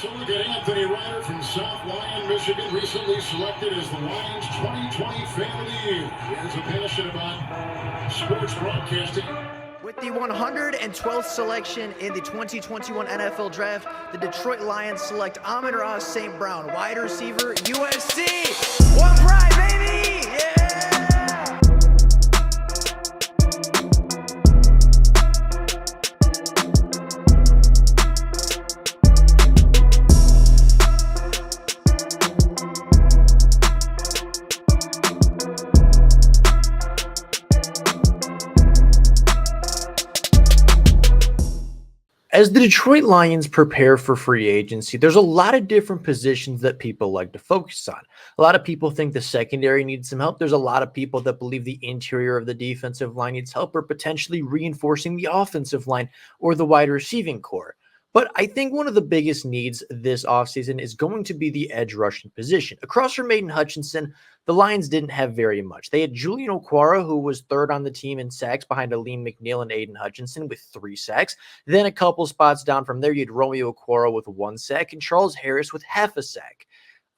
So look at Anthony Ryder from South Lyon, Michigan, recently selected as the Lions 2020 Fan of the Year. He has a passion about sports broadcasting. With the 112th selection in the 2021 NFL Draft, the Detroit Lions select Amon-Ra St. Brown, wide receiver, USC. One pride, baby! Yeah! As the Detroit Lions prepare for free agency, there's a lot of different positions that people like to focus on. A lot of people think the secondary needs some help. There's a lot of people that believe the interior of the defensive line needs help, or potentially reinforcing the offensive line or the wide receiving core. But I think one of the biggest needs this offseason is going to be the edge rushing position. Across from Aiden Hutchinson, the Lions didn't have very much. They had Julian Okwara, who was third on the team in sacks behind Aleem McNeil and Aiden Hutchinson with 3 sacks. Then a couple spots down from there, you had Romeo Okwara with 1 sack and Charles Harris with half a sack.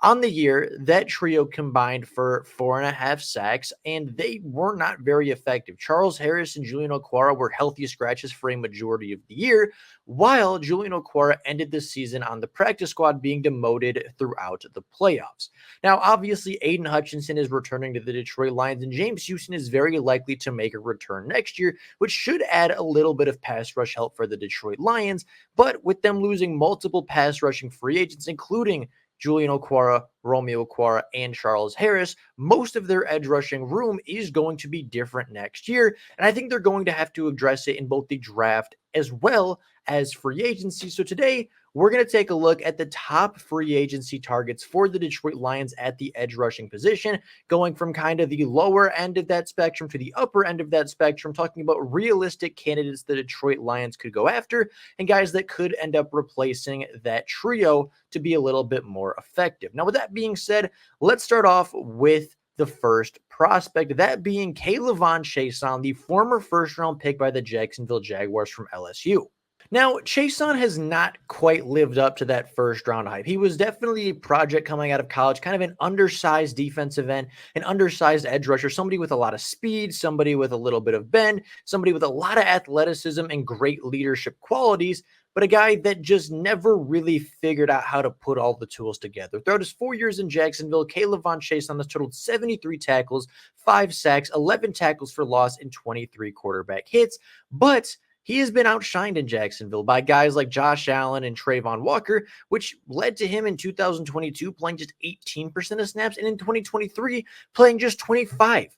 On the year, that trio combined for 4.5 sacks, and they were not very effective. Charles Harris and Julian Okwara were healthy scratches for a majority of the year, while Julian Okwara ended the season on the practice squad, being demoted throughout the playoffs. Now, obviously, Aiden Hutchinson is returning to the Detroit Lions, and James Houston is very likely to make a return next year, which should add a little bit of pass rush help for the Detroit Lions. But with them losing multiple pass rushing free agents, including Julian Okwara, Romeo Okwara, and Charles Harris, most of their edge rushing room is going to be different next year. And I think they're going to have to address it in both the draft as well as free agency. So today, we're going to take a look at the top free agency targets for the Detroit Lions at the edge rushing position, going from kind of the lower end of that spectrum to the upper end of that spectrum, talking about realistic candidates the Detroit Lions could go after and guys that could end up replacing that trio to be a little bit more effective. Now, with that being said, let's start off with the first prospect, that being Chaisson, the former first-round pick by the Jacksonville Jaguars from LSU. Now, Chaisson has not quite lived up to that first-round hype. He was definitely a project coming out of college, kind of an undersized defensive end, an undersized edge rusher, somebody with a lot of speed, somebody with a little bit of bend, somebody with a lot of athleticism and great leadership qualities, but a guy that just never really figured out how to put all the tools together. Throughout his 4 years in Jacksonville, Chaisson has totaled 73 tackles, 5 sacks, 11 tackles for loss, and 23 quarterback hits, but he has been outshined in Jacksonville by guys like Josh Allen and Trayvon Walker, which led to him in 2022 playing just 18% of snaps, and in 2023 playing just 25%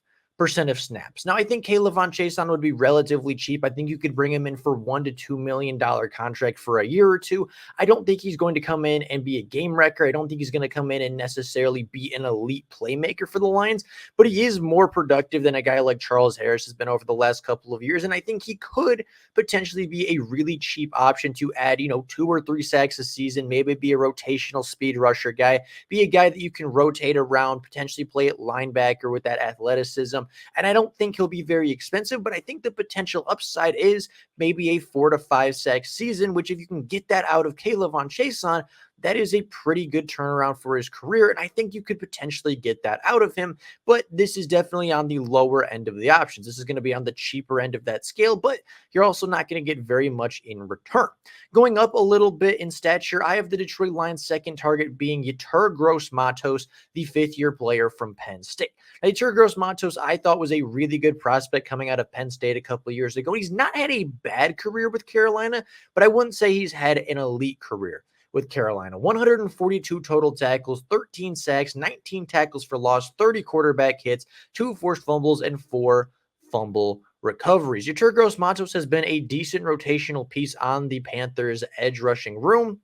of snaps. Now, I think Chaisson would be relatively cheap. I think you could bring him in for $1 to $2 million contract for a year or two. I don't think he's going to come in and be a game wrecker. I don't think he's going to come in and necessarily be an elite playmaker for the Lions, but he is more productive than a guy like Charles Harris has been over the last couple of years. And I think he could potentially be a really cheap option to add, 2 or 3 sacks a season, maybe be a rotational speed rusher guy, be a guy that you can rotate around, potentially play at linebacker with that athleticism. And I don't think he'll be very expensive, but I think the potential upside is maybe a 4 to 5 sack season, which if you can get that out of Chaisson, that is a pretty good turnaround for his career, and I think you could potentially get that out of him, but this is definitely on the lower end of the options. This is going to be on the cheaper end of that scale, but you're also not going to get very much in return. Going up a little bit in stature, I have the Detroit Lions' second target being Yetur Gross-Matos, the 5th-year player from Penn State. Now, Yetur Gross-Matos, I thought, was a really good prospect coming out of Penn State a couple of years ago. He's not had a bad career with Carolina, but I wouldn't say he's had an elite career with Carolina. 142 total tackles, 13 sacks, 19 tackles for loss, 30 quarterback hits, 2 forced fumbles, and 4 fumble recoveries. Yetur Gross-Matos has been a decent rotational piece on the Panthers' edge rushing room.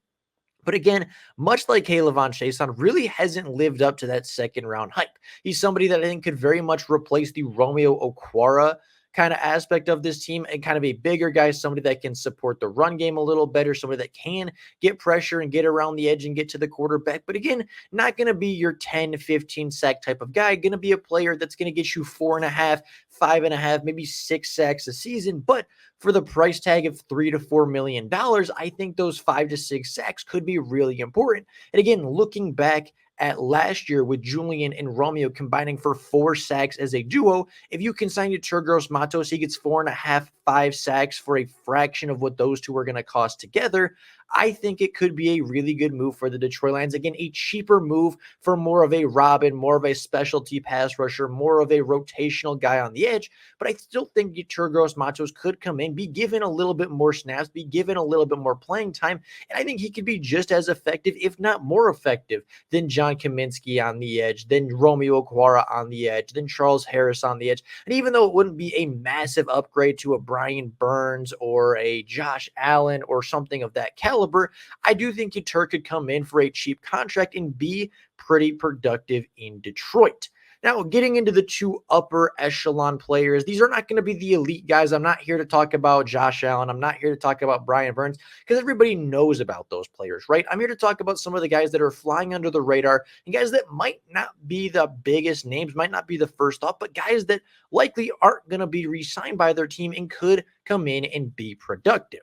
But again, much like Chaisson, really hasn't lived up to that second round hype. He's somebody that I think could very much replace the Romeo Okwara kind of aspect of this team and kind of a bigger guy, somebody that can support the run game a little better, somebody that can get pressure and get around the edge and get to the quarterback. But again, not going to be your 10, 15 sack type of guy, going to be a player that's going to get you 4.5, 5.5, maybe 6 sacks a season. But for the price tag of $3 to $4 million, I think those 5 to 6 sacks could be really important. And again, looking back at last year with Julian and Romeo combining for 4 sacks as a duo, if you consign Yetur Gross-Matos, he gets 4.5, 5 sacks for a fraction of what those two are going to cost together. I think it could be a really good move for the Detroit Lions. Again, a cheaper move for more of a Robin, more of a specialty pass rusher, more of a rotational guy on the edge. But I still think Yetur Gross-Matos could come in, be given a little bit more snaps, be given a little bit more playing time, and I think he could be just as effective, if not more effective, than John Kaminsky on the edge, than Romeo Okwara on the edge, than Charles Harris on the edge. And even though it wouldn't be a massive upgrade to a Brian Burns or a Josh Allen or something of that caliber, I do think Yetur could come in for a cheap contract and be pretty productive in Detroit. Now, getting into the two upper echelon players, these are not going to be the elite guys. I'm not here to talk about Josh Allen. I'm not here to talk about Brian Burns because everybody knows about those players, right? I'm here to talk about some of the guys that are flying under the radar and guys that might not be the biggest names, might not be the first up, but guys that likely aren't going to be re-signed by their team and could come in and be productive.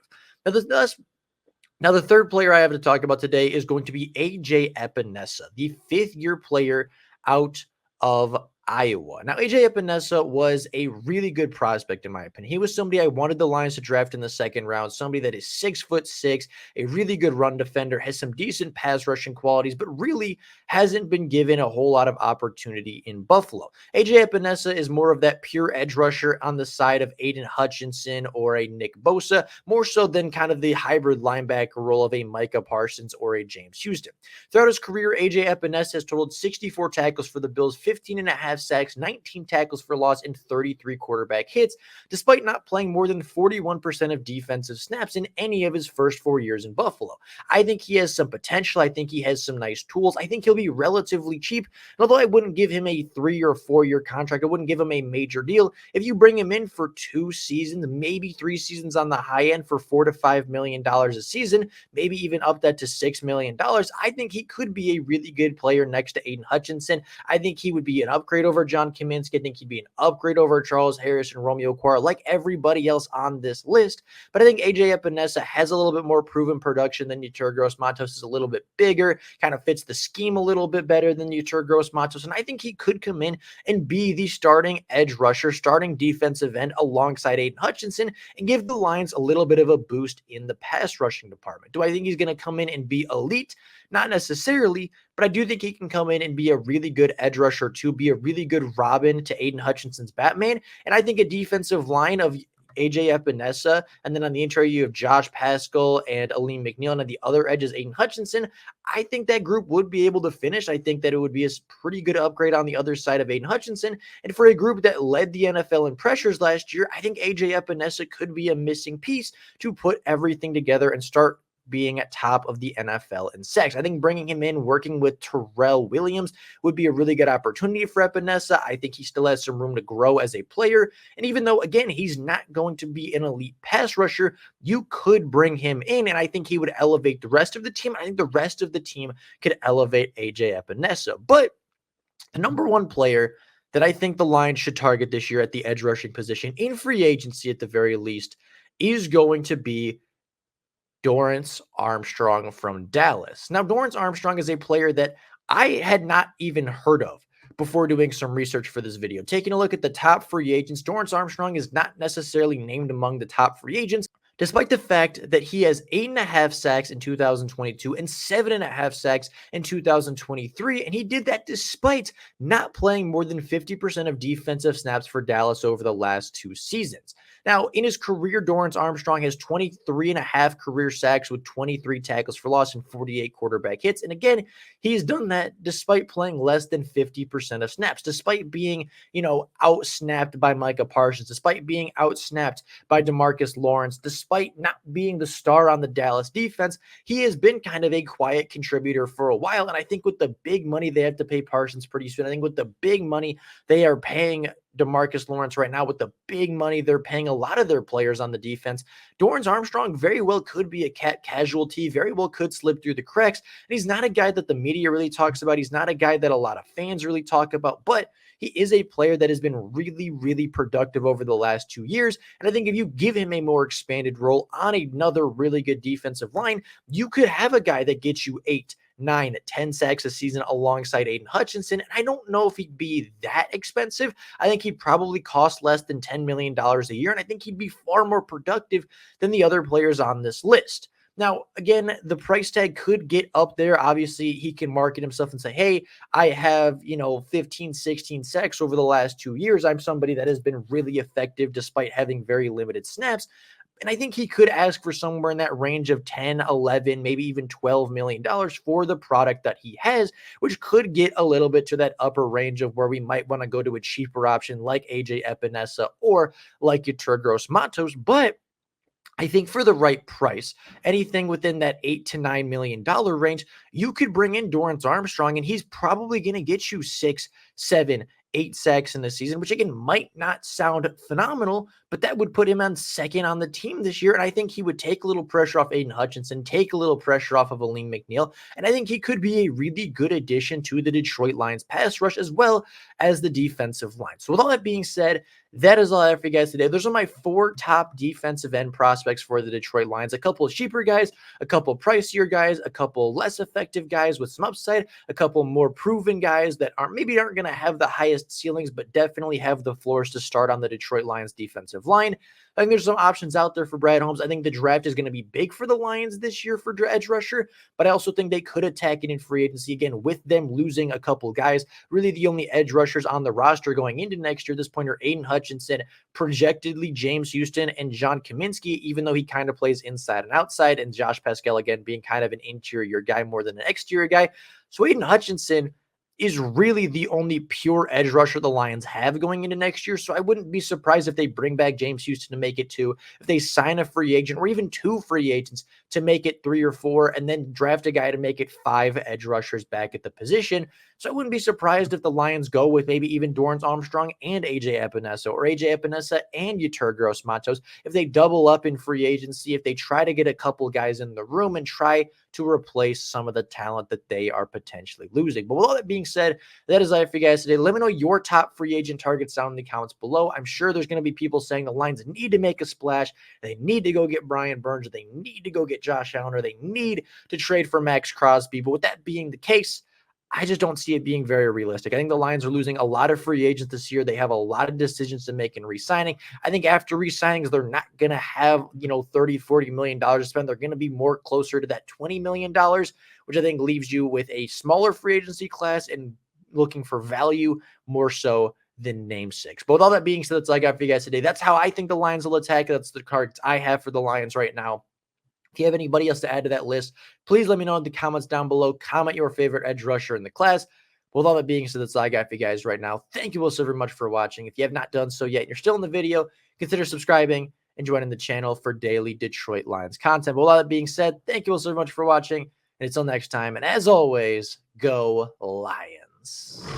Now, the third player I have to talk about today is going to be AJ Epenesa, the fifth-year player out of Iowa. Now, AJ Epenesa was a really good prospect, in my opinion. He was somebody I wanted the Lions to draft in the second round, somebody that is 6'6", a really good run defender, has some decent pass rushing qualities, but really hasn't been given a whole lot of opportunity in Buffalo. AJ Epenesa is more of that pure edge rusher on the side of Aiden Hutchinson or a Nick Bosa, more so than kind of the hybrid linebacker role of a Micah Parsons or a James Houston. Throughout his career, AJ Epenesa has totaled 64 tackles for the Bills, 15.5 sacks, 19 tackles for loss, and 33 quarterback hits, despite not playing more than 41% of defensive snaps in any of his first 4 years in Buffalo. I think he has some potential. I think he has some nice tools. I think he'll be relatively cheap. And although I wouldn't give him a 3 or 4 year contract, I wouldn't give him a major deal. If you bring him in for 2 seasons, maybe 3 seasons on the high end for $4 to $5 million a season, maybe even up that to $6 million, I think he could be a really good player next to Aiden Hutchinson. I think he would be an upgrade over John Kaminsky. I think he'd be an upgrade over Charles Harris and Romeo Okwara, like everybody else on this list. But I think AJ Epenesa has a little bit more proven production than Yetur Gross-Matos, is a little bit bigger, kind of fits the scheme a little bit better than Yetur Gross-Matos. And I think he could come in and be the starting edge rusher, starting defensive end alongside Aiden Hutchinson and give the Lions a little bit of a boost in the pass rushing department. Do I think he's going to come in and be elite? Not necessarily, but I do think he can come in and be a really good edge rusher too, be a really good Robin to Aiden Hutchinson's Batman. And I think a defensive line of AJ Epenesa, and then on the interior you have Josh Paschal and Aleem McNeil, and on the other edge is Aiden Hutchinson. I think that group would be able to finish. I think that it would be a pretty good upgrade on the other side of Aiden Hutchinson. And for a group that led the NFL in pressures last year, I think AJ Epenesa could be a missing piece to put everything together and start being at top of the NFL in sacks. I think bringing him in, working with Terrell Williams would be a really good opportunity for Epenesa. I think he still has some room to grow as a player. And even though, again, he's not going to be an elite pass rusher, you could bring him in, and I think he would elevate the rest of the team. I think the rest of the team could elevate AJ Epenesa. But the number one player that I think the Lions should target this year at the edge rushing position, in free agency at the very least, is going to be Dorance Armstrong from Dallas. Now, Dorance Armstrong is a player that I had not even heard of before doing some research for this video. Taking a look at the top free agents, Dorance Armstrong is not necessarily named among the top free agents, despite the fact that he has 8.5 sacks in 2022 and 7.5 sacks in 2023. And he did that despite not playing more than 50% of defensive snaps for Dallas over the last 2 seasons. Now, in his career, Dorance Armstrong has 23.5 career sacks with 23 tackles for loss and 48 quarterback hits. And again, he's done that despite playing less than 50% of snaps, despite being, out-snapped by Micah Parsons, despite being out-snapped by DeMarcus Lawrence, despite not being the star on the Dallas defense. He has been kind of a quiet contributor for a while. And I think with the big money they have to pay Parsons pretty soon, I think with the big money they are paying DeMarcus Lawrence right now with the big money they're paying a lot of their players on the defense, Dorance Armstrong very well could be a casualty, very well could slip through the cracks. And he's not a guy that the media really talks about. He's not a guy that a lot of fans really talk about, but he is a player that has been really, really productive over the last 2 years. And I think if you give him a more expanded role on another really good defensive line, you could have a guy that gets you 8, 9, 10 sacks a season alongside Aiden Hutchinson. And I don't know if he'd be that expensive. I think he'd probably cost less than $10 million a year. And I think he'd be far more productive than the other players on this list. Now, again, the price tag could get up there. Obviously, he can market himself and say, hey, I have, 15, 16 sacks over the last 2 years. I'm somebody that has been really effective despite having very limited snaps. And I think he could ask for somewhere in that range of 10, 11, maybe even $12 million for the product that he has, which could get a little bit to that upper range of where we might want to go to a cheaper option like AJ Epinesa or like Yetur Gross-Matos. But I think for the right price, anything within that $8 to $9 million range, you could bring in Dorance Armstrong, and he's probably going to get you 6, 7, 8 sacks in the season, which again might not sound phenomenal, but that would put him on second on the team this year. And I think he would take a little pressure off Aiden Hutchinson, take a little pressure off of Aleem McNeil. And I think he could be a really good addition to the Detroit Lions pass rush as well as the defensive line. So with all that being said, that is all I have for you guys today. Those are my 4 top defensive end prospects for the Detroit Lions. A couple of cheaper guys, a couple pricier guys, a couple less effective guys with some upside, a couple more proven guys that aren't going to have the highest ceilings, but definitely have the floors to start on the Detroit Lions defensive line. I think there's some options out there for Brad Holmes. I think the draft is going to be big for the Lions this year for edge rusher, but I also think they could attack it in free agency again with them losing a couple guys. Really, the only edge rushers on the roster going into next year at this point are Aiden Hutchinson, projectedly James Houston, and John Kaminsky, even though he kind of plays inside and outside, and Josh Pascal, again, being kind of an interior guy more than an exterior guy. So Aiden Hutchinson is really the only pure edge rusher the Lions have going into next year. So I wouldn't be surprised if they bring back James Houston to make it 2, if they sign a free agent or even 2 free agents to make it 3 or 4, and then draft a guy to make it 5 edge rushers back at the position. So I wouldn't be surprised if the Lions go with maybe even Dorance Armstrong and AJ Epinesa, or AJ Epinesa and Yetur Gross-Matos, if they double up in free agency, if they try to get a couple guys in the room and try to replace some of the talent that they are potentially losing. But with all that being said, that is all for you guys today. Let me know your top free agent targets down in the comments below. I'm sure there's going to be people saying the Lions need to make a splash. They need to go get Brian Burns. They need to go get Josh Allen, or they need to trade for Max Crosby. But with that being the case, I just don't see it being very realistic. I think the Lions are losing a lot of free agents this year. They have a lot of decisions to make in re-signing. I think after re-signings, they're not going to have, $30, $40 million to spend. They're going to be more closer to that $20 million, which I think leaves you with a smaller free agency class and looking for value more so than namesakes. But with all that being said, that's all I got for you guys today. That's how I think the Lions will attack. That's the cards I have for the Lions right now. If you have anybody else to add to that list, please let me know in the comments down below. Comment your favorite edge rusher in the class. With all that being said, that's all I got for you guys right now. Thank you all so very much for watching. If you have not done so yet and you're still in the video, consider subscribing and joining the channel for daily Detroit Lions content. But with all that being said, thank you all so much for watching. And until next time, and as always, go Lions.